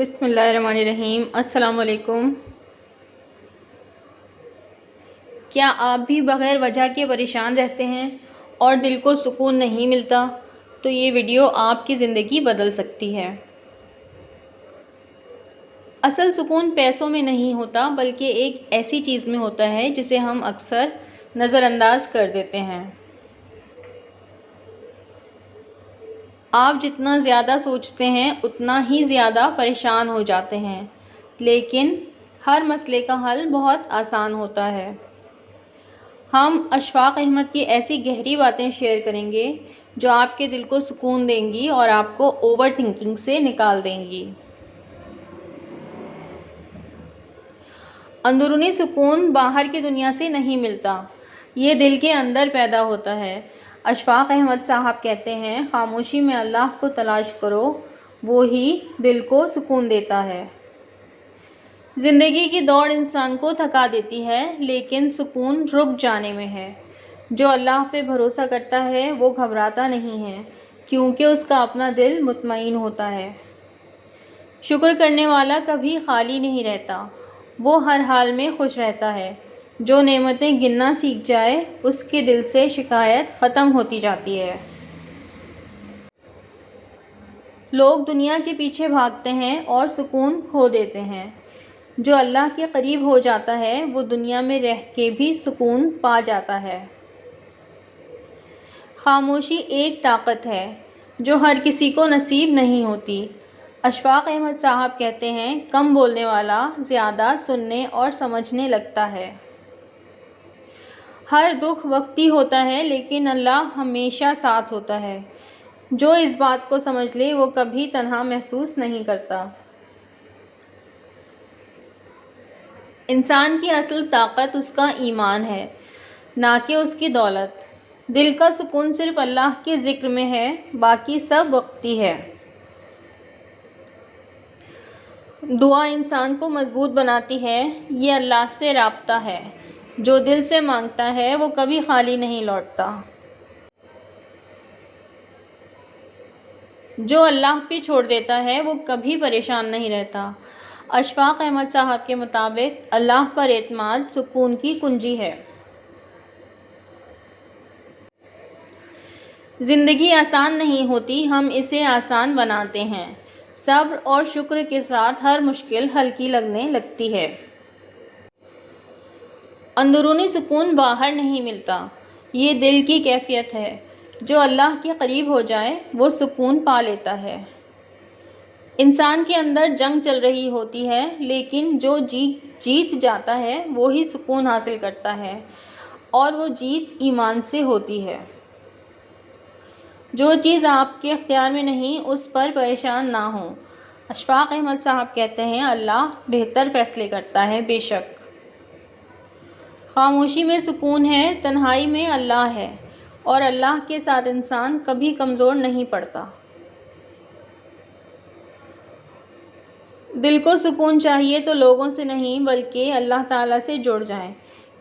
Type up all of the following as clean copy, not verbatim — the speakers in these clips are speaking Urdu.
بسم اللہ الرحمن الرحیم۔ السلام علیکم۔ کیا آپ بھی بغیر وجہ کے پریشان رہتے ہیں اور دل کو سکون نہیں ملتا؟ تو یہ ویڈیو آپ کی زندگی بدل سکتی ہے۔ اصل سکون پیسوں میں نہیں ہوتا، بلکہ ایک ایسی چیز میں ہوتا ہے جسے ہم اکثر نظر انداز کر دیتے ہیں۔ آپ جتنا زیادہ سوچتے ہیں اتنا ہی زیادہ پریشان ہو جاتے ہیں، لیکن ہر مسئلے کا حل بہت آسان ہوتا ہے۔ ہم اشفاق احمد کی ایسی گہری باتیں شیئر کریں گے جو آپ کے دل کو سکون دیں گی اور آپ کو اوور تھنکنگ سے نکال دیں گی۔ اندرونی سکون باہر کی دنیا سے نہیں ملتا، یہ دل کے اندر پیدا ہوتا ہے۔ اشفاق احمد صاحب کہتے ہیں، خاموشی میں اللہ کو تلاش کرو، وہی دل کو سکون دیتا ہے۔ زندگی کی دوڑ انسان کو تھکا دیتی ہے، لیکن سکون رک جانے میں ہے۔ جو اللہ پہ بھروسہ کرتا ہے وہ گھبراتا نہیں ہے، کیونکہ اس کا اپنا دل مطمئن ہوتا ہے۔ شکر کرنے والا کبھی خالی نہیں رہتا، وہ ہر حال میں خوش رہتا ہے۔ جو نعمتیں گننا سیکھ جائے اس کے دل سے شکایت ختم ہوتی جاتی ہے۔ لوگ دنیا کے پیچھے بھاگتے ہیں اور سکون کھو دیتے ہیں۔ جو اللہ کے قریب ہو جاتا ہے وہ دنیا میں رہ کے بھی سکون پا جاتا ہے۔ خاموشی ایک طاقت ہے جو ہر کسی کو نصیب نہیں ہوتی۔ اشفاق احمد صاحب کہتے ہیں، کم بولنے والا زیادہ سننے اور سمجھنے لگتا ہے۔ ہر دکھ وقتی ہوتا ہے، لیکن اللہ ہمیشہ ساتھ ہوتا ہے۔ جو اس بات کو سمجھ لے وہ کبھی تنہا محسوس نہیں کرتا۔ انسان کی اصل طاقت اس کا ایمان ہے، نہ کہ اس کی دولت۔ دل کا سکون صرف اللہ کے ذکر میں ہے، باقی سب وقتی ہے۔ دعا انسان کو مضبوط بناتی ہے، یہ اللہ سے رابطہ ہے۔ جو دل سے مانگتا ہے وہ کبھی خالی نہیں لوٹتا۔ جو اللہ پہ چھوڑ دیتا ہے وہ کبھی پریشان نہیں رہتا۔ اشفاق احمد صاحب کے مطابق اللہ پر اعتماد سکون کی کنجی ہے۔ زندگی آسان نہیں ہوتی، ہم اسے آسان بناتے ہیں۔ صبر اور شکر کے ساتھ ہر مشکل ہلکی لگنے لگتی ہے۔ اندرونی سکون باہر نہیں ملتا، یہ دل کی کیفیت ہے۔ جو اللہ کے قریب ہو جائے وہ سکون پا لیتا ہے۔ انسان کے اندر جنگ چل رہی ہوتی ہے، لیکن جو جیت جاتا ہے وہی سکون حاصل کرتا ہے، اور وہ جیت ایمان سے ہوتی ہے۔ جو چیز آپ کے اختیار میں نہیں اس پر پریشان نہ ہوں۔ اشفاق احمد صاحب کہتے ہیں، اللہ بہتر فیصلے کرتا ہے، بے شک۔ خاموشی میں سکون ہے، تنہائی میں اللہ ہے، اور اللہ کے ساتھ انسان کبھی کمزور نہیں پڑتا۔ دل کو سکون چاہیے تو لوگوں سے نہیں بلکہ اللہ تعالیٰ سے جڑ جائیں،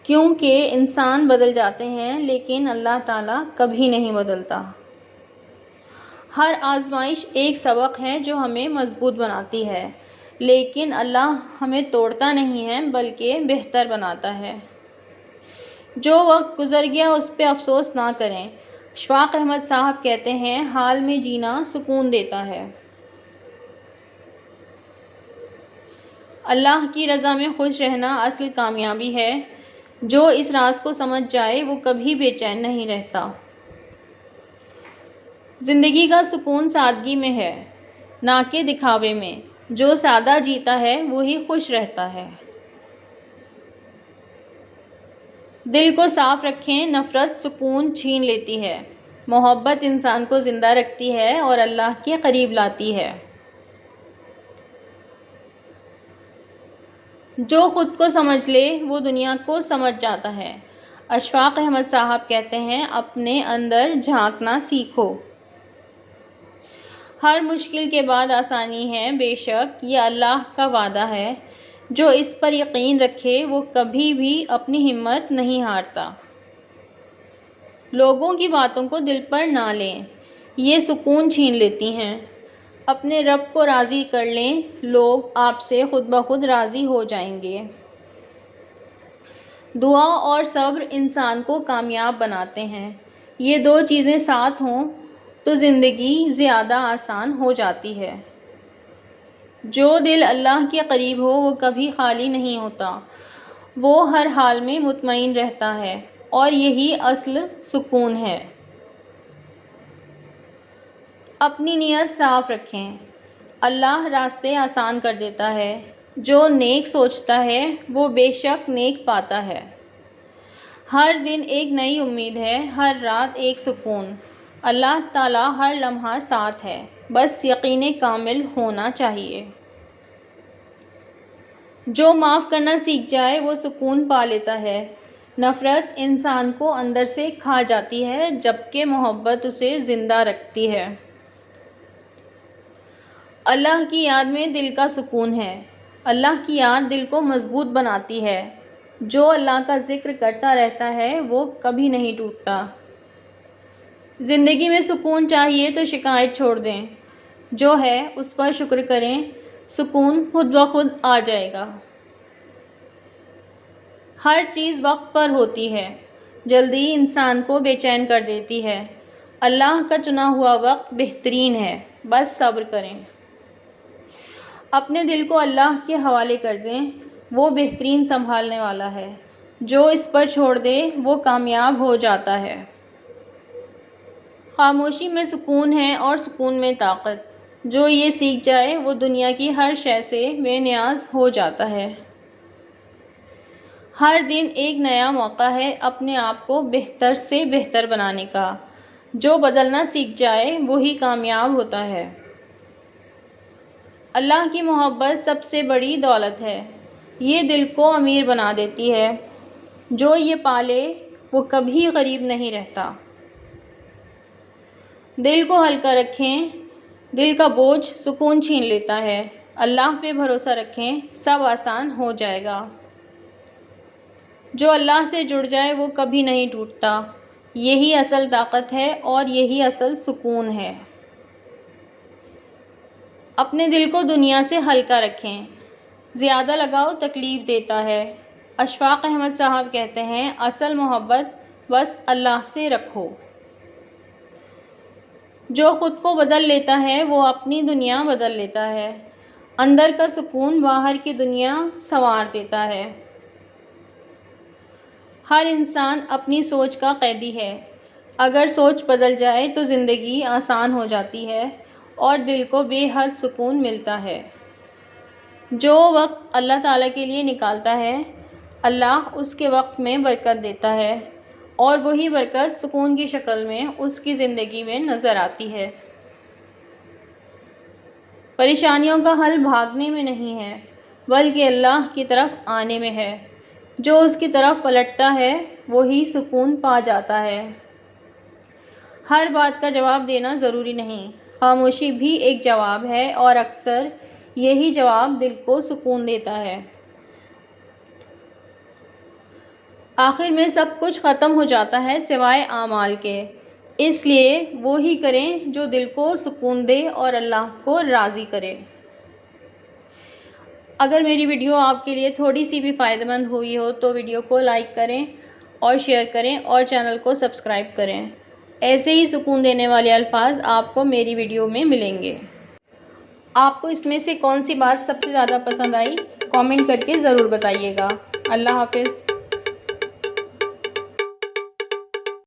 کیونکہ انسان بدل جاتے ہیں لیکن اللہ تعالیٰ کبھی نہیں بدلتا۔ ہر آزمائش ایک سبق ہے جو ہمیں مضبوط بناتی ہے، لیکن اللہ ہمیں توڑتا نہیں ہے بلکہ بہتر بناتا ہے۔ جو وقت گزر گیا اس پہ افسوس نہ کریں۔ اشفاق احمد صاحب کہتے ہیں، حال میں جینا سکون دیتا ہے۔ اللہ کی رضا میں خوش رہنا اصل کامیابی ہے۔ جو اس راز کو سمجھ جائے وہ کبھی بے چین نہیں رہتا۔ زندگی کا سکون سادگی میں ہے، نہ کہ دکھاوے میں۔ جو سادہ جیتا ہے وہی خوش رہتا ہے۔ دل کو صاف رکھیں، نفرت سکون چھین لیتی ہے۔ محبت انسان کو زندہ رکھتی ہے اور اللہ کے قریب لاتی ہے۔ جو خود کو سمجھ لے وہ دنیا کو سمجھ جاتا ہے۔ اشفاق احمد صاحب کہتے ہیں، اپنے اندر جھانکنا سیکھو۔ ہر مشکل کے بعد آسانی ہے، بے شک یہ اللہ کا وعدہ ہے۔ جو اس پر یقین رکھے وہ کبھی بھی اپنی ہمت نہیں ہارتا۔ لوگوں کی باتوں کو دل پر نہ لیں، یہ سکون چھین لیتی ہیں۔ اپنے رب کو راضی کر لیں، لوگ آپ سے خود بخود راضی ہو جائیں گے۔ دعا اور صبر انسان کو کامیاب بناتے ہیں۔ یہ دو چیزیں ساتھ ہوں تو زندگی زیادہ آسان ہو جاتی ہے۔ جو دل اللہ کے قریب ہو وہ کبھی خالی نہیں ہوتا، وہ ہر حال میں مطمئن رہتا ہے، اور یہی اصل سکون ہے۔ اپنی نیت صاف رکھیں، اللہ راستے آسان کر دیتا ہے۔ جو نیک سوچتا ہے وہ بے شک نیک پاتا ہے۔ ہر دن ایک نئی امید ہے، ہر رات ایک سکون۔ اللہ تعالیٰ ہر لمحہ ساتھ ہے، بس یقین کامل ہونا چاہیے۔ جو معاف کرنا سیکھ جائے وہ سکون پا لیتا ہے۔ نفرت انسان کو اندر سے کھا جاتی ہے، جبکہ محبت اسے زندہ رکھتی ہے۔ اللہ کی یاد میں دل کا سکون ہے۔ اللہ کی یاد دل کو مضبوط بناتی ہے۔ جو اللہ کا ذکر کرتا رہتا ہے وہ کبھی نہیں ٹوٹتا۔ زندگی میں سکون چاہیے تو شکایت چھوڑ دیں، جو ہے اس پر شکر کریں، سکون خود بخود آ جائے گا۔ ہر چیز وقت پر ہوتی ہے، جلدی انسان کو بے چین کر دیتی ہے۔ اللہ کا چنا ہوا وقت بہترین ہے، بس صبر کریں۔ اپنے دل کو اللہ کے حوالے کر دیں، وہ بہترین سنبھالنے والا ہے۔ جو اس پر چھوڑ دے وہ کامیاب ہو جاتا ہے۔ خاموشی میں سکون ہے اور سکون میں طاقت۔ جو یہ سیکھ جائے وہ دنیا کی ہر شے سے بے نیاز ہو جاتا ہے۔ ہر دن ایک نیا موقع ہے اپنے آپ کو بہتر سے بہتر بنانے کا۔ جو بدلنا سیکھ جائے وہی کامیاب ہوتا ہے۔ اللہ کی محبت سب سے بڑی دولت ہے، یہ دل کو امیر بنا دیتی ہے۔ جو یہ پالے وہ کبھی غریب نہیں رہتا۔ دل کو ہلکا رکھیں، دل کا بوجھ سکون چھین لیتا ہے۔ اللہ پہ بھروسہ رکھیں، سب آسان ہو جائے گا۔ جو اللہ سے جڑ جائے وہ کبھی نہیں ٹوٹتا، یہی اصل طاقت ہے اور یہی اصل سکون ہے۔ اپنے دل کو دنیا سے ہلکا رکھیں، زیادہ لگاؤ تکلیف دیتا ہے۔ اشفاق احمد صاحب کہتے ہیں، اصل محبت بس اللہ سے رکھو۔ جو خود کو بدل لیتا ہے وہ اپنی دنیا بدل لیتا ہے۔ اندر کا سکون باہر کی دنیا سنوار دیتا ہے۔ ہر انسان اپنی سوچ کا قیدی ہے۔ اگر سوچ بدل جائے تو زندگی آسان ہو جاتی ہے اور دل کو بے حد سکون ملتا ہے۔ جو وقت اللہ تعالیٰ کے لیے نکالتا ہے، اللہ اس کے وقت میں برکت دیتا ہے، اور وہی برکت سکون کی شکل میں اس کی زندگی میں نظر آتی ہے۔ پریشانیوں کا حل بھاگنے میں نہیں ہے، بلکہ اللہ کی طرف آنے میں ہے۔ جو اس کی طرف پلٹتا ہے وہی سکون پا جاتا ہے۔ ہر بات کا جواب دینا ضروری نہیں، خاموشی بھی ایک جواب ہے، اور اکثر یہی جواب دل کو سکون دیتا ہے۔ آخر میں سب کچھ ختم ہو جاتا ہے سوائے اعمال کے، اس لیے وہی کریں جو دل کو سکون دے اور اللہ کو راضی کرے۔ اگر میری ویڈیو آپ کے لیے تھوڑی سی بھی فائدہ مند ہوئی ہو تو ویڈیو کو لائک کریں اور شیئر کریں اور چینل کو سبسکرائب کریں۔ ایسے ہی سکون دینے والے الفاظ آپ کو میری ویڈیو میں ملیں گے۔ آپ کو اس میں سے کون سی بات سب سے زیادہ پسند آئی، کامنٹ کر کے ضرور بتائیے گا۔ اللہ حافظ۔